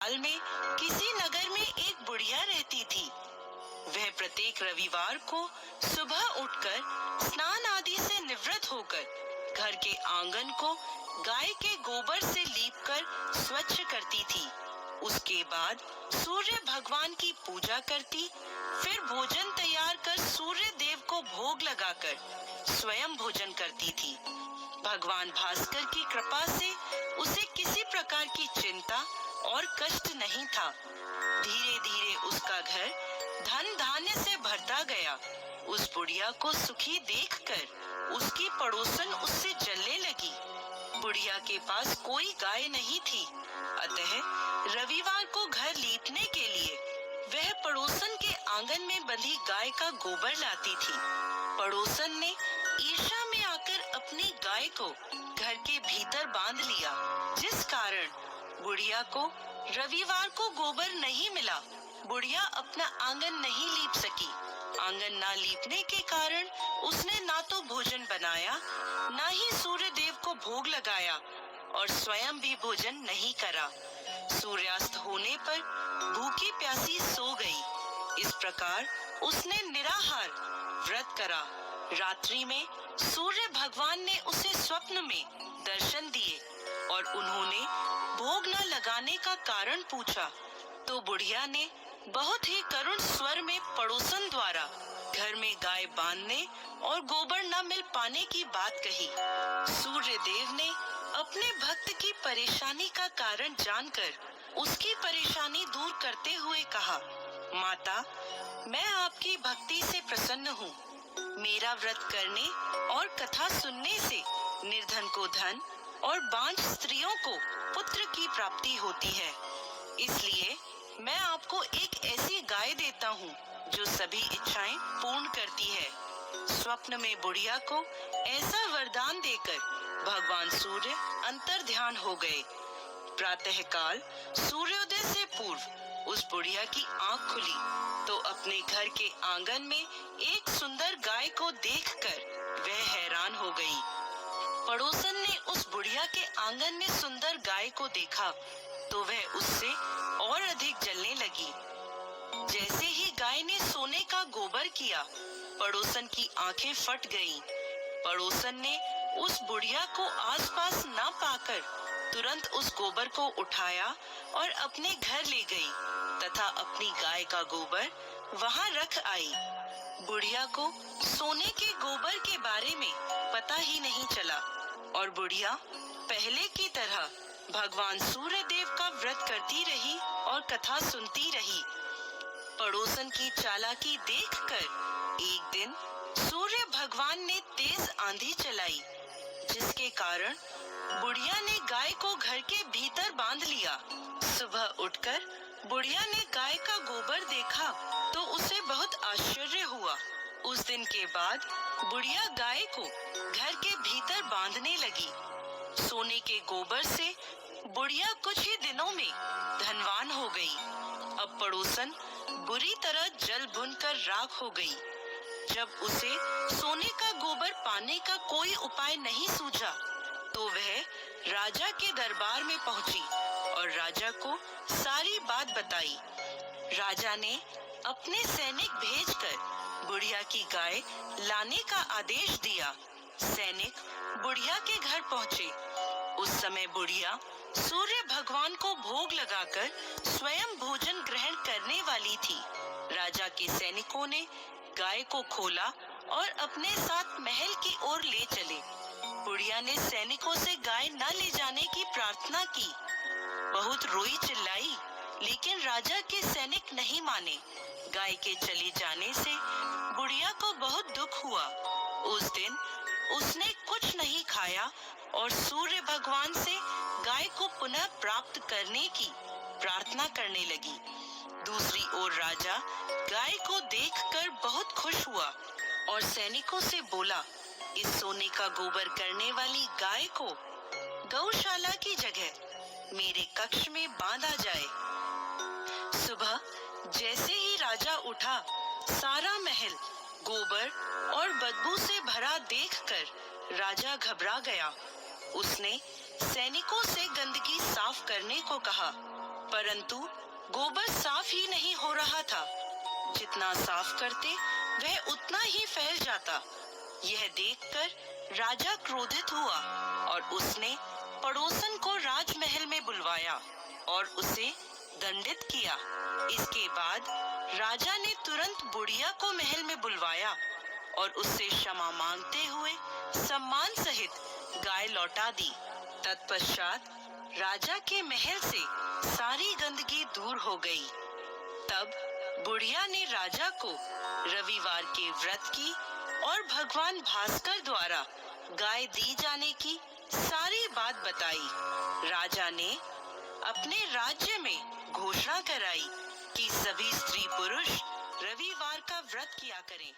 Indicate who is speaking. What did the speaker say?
Speaker 1: हाल में किसी नगर में एक बुढ़िया रहती थी। वह प्रत्येक रविवार को सुबह उठकर स्नान आदि से निवृत्त होकर घर के आंगन को गाय के गोबर से लीपकर स्वच्छ करती थी। उसके बाद सूर्य भगवान की पूजा करती, फिर भोजन तैयार कर सूर्य देव को भोग लगाकर स्वयं भोजन करती थी। भगवान भास्कर की कृपा से उसे किसी प्रकार की चिंता और कष्ट नहीं था। धीरे धीरे उसका घर धन धान्य से भरता गया। उस बुढ़िया को सुखी देखकर उसकी पड़ोसन उससे जलने लगी। बुढ़िया के पास कोई गाय नहीं थी, अतः रविवार को घर लीपने के लिए वह पड़ोसन के आंगन में बंधी गाय का गोबर लाती थी। पड़ोसन ने ईर्ष्या में आकर अपनी गाय को घर के भीतर बांध लिया, जिस कारण बुढ़िया को रविवार को गोबर नहीं मिला। बुढ़िया अपना आंगन नहीं लीप सकी। आंगन ना लीपने के कारण उसने ना तो भोजन बनाया, ना ही सूर्य देव को भोग लगाया और स्वयं भी भोजन नहीं करा। सूर्यास्त होने पर भूखी प्यासी सो गई। इस प्रकार उसने निराहार व्रत करा। रात्रि में सूर्य भगवान ने उसे स्वप्न में दर्शन दिए और उन्होंने भोग न लगाने का कारण पूछा, तो बुढ़िया ने बहुत ही करुण स्वर में पड़ोसन द्वारा घर में गाय बांधने और गोबर न मिल पाने की बात कही। सूर्य देव ने अपने भक्त की परेशानी का कारण जानकर उसकी परेशानी दूर करते हुए कहा, माता, मैं आपकी भक्ति से प्रसन्न हूँ। मेरा व्रत करने और कथा सुनने से निर्धन को धन और बांझ स्त्रियों को पुत्र की प्राप्ति होती है। इसलिए मैं आपको एक ऐसी गाय देता हूँ जो सभी इच्छाएं पूर्ण करती है। स्वप्न में बुढ़िया को ऐसा वरदान देकर भगवान सूर्य अंतर ध्यान हो गए। प्रातःकाल सूर्योदय से पूर्व उस बुढ़िया की आंख खुली तो अपने घर के आंगन में एक सुंदर गाय को देखकर वह हैरान हो गई। पड़ोसन ने उस बुढ़िया के आंगन में सुंदर गाय को देखा तो वह उससे और अधिक जलने लगी। जैसे ही गाय ने सोने का गोबर किया, पड़ोसन की आंखें फट गईं। पड़ोसन ने उस बुढ़िया को आसपास न पाकर तुरंत उस गोबर को उठाया और अपने घर ले गई तथा अपनी गाय का गोबर वहां रख आई। बुढ़िया को सोने के गोबर के बारे में पता ही नहीं चला और बुढ़िया पहले की तरह भगवान सूर्य देव का व्रत करती रही और कथा सुनती रही। पड़ोसन की चालाकी देखकर एक दिन सूर्य भगवान ने तेज आंधी चलाई, जिसके कारण बुढ़िया ने गाय को घर के भीतर बांध लिया। सुबह उठकर बुढ़िया ने गाय का गोबर देखा तो उसे बहुत आश्चर्य हुआ। उस दिन के बाद बुढ़िया गाय को घर के भीतर बांधने लगी। सोने के गोबर से बुढ़िया कुछ ही दिनों में धनवान हो गई। अब पड़ोसन बुरी तरह जल भुनकर राख हो गई। जब उसे सोने का गोबर पाने का कोई उपाय नहीं सूझा तो वह राजा के दरबार में पहुंची और राजा को सारी बात बताई। राजा ने अपने सैनिक भेजकर बुढ़िया की गाय लाने का आदेश दिया। सैनिक बुढ़िया के घर पहुंचे। उस समय बुढ़िया सूर्य भगवान को भोग लगाकर स्वयं भोजन ग्रहण करने वाली थी। राजा के सैनिकों ने गाय को खोला और अपने साथ महल की ओर ले चले। बुढ़िया ने सैनिकों से गाय न ले जाने की प्रार्थना की। बहुत रोई चिल्लाई, लेकिन राजा के सैनिक नहीं माने। गाय के चले जाने से बुढ़िया को बहुत दुख हुआ। उस दिन उसने कुछ नहीं खाया और सूर्य भगवान से गाय को पुनः प्राप्त करने की प्रार्थना करने लगी। दूसरी ओर राजा गाय को देखकर बहुत खुश हुआ और सैनिकों से बोला, इस सोने का गोबर करने वाली गाय को गौशाला की जगह मेरे कक्ष में बांधा जाए। सुबह जैसे ही राजा उठा, सारा महल गोबर और बदबू से भरा देखकर राजा घबरा गया। उसने सैनिकों से गंदगी साफ करने को कहा। परंतु गोबर साफ ही नहीं हो रहा था। जितना साफ करते वह उतना ही फैल जाता। यह देखकर राजा क्रोधित हुआ और उसने पड़ोसन को राजमहल में बुलवाया और उसे दंडित किया। इसके बाद राजा ने तुरंत बुढ़िया को महल में बुलवाया और उससे क्षमा मांगते हुए सम्मान सहित गाय लौटा दी। तत्पश्चात राजा के महल से सारी गंदगी दूर हो गई। तब बुढ़िया ने राजा को रविवार के व्रत की और भगवान भास्कर द्वारा गाय दी जाने की सारी बात बताई। राजा ने अपने राज्य में घोषणा कराई कि सभी स्त्री पुरुष रविवार का व्रत किया करें।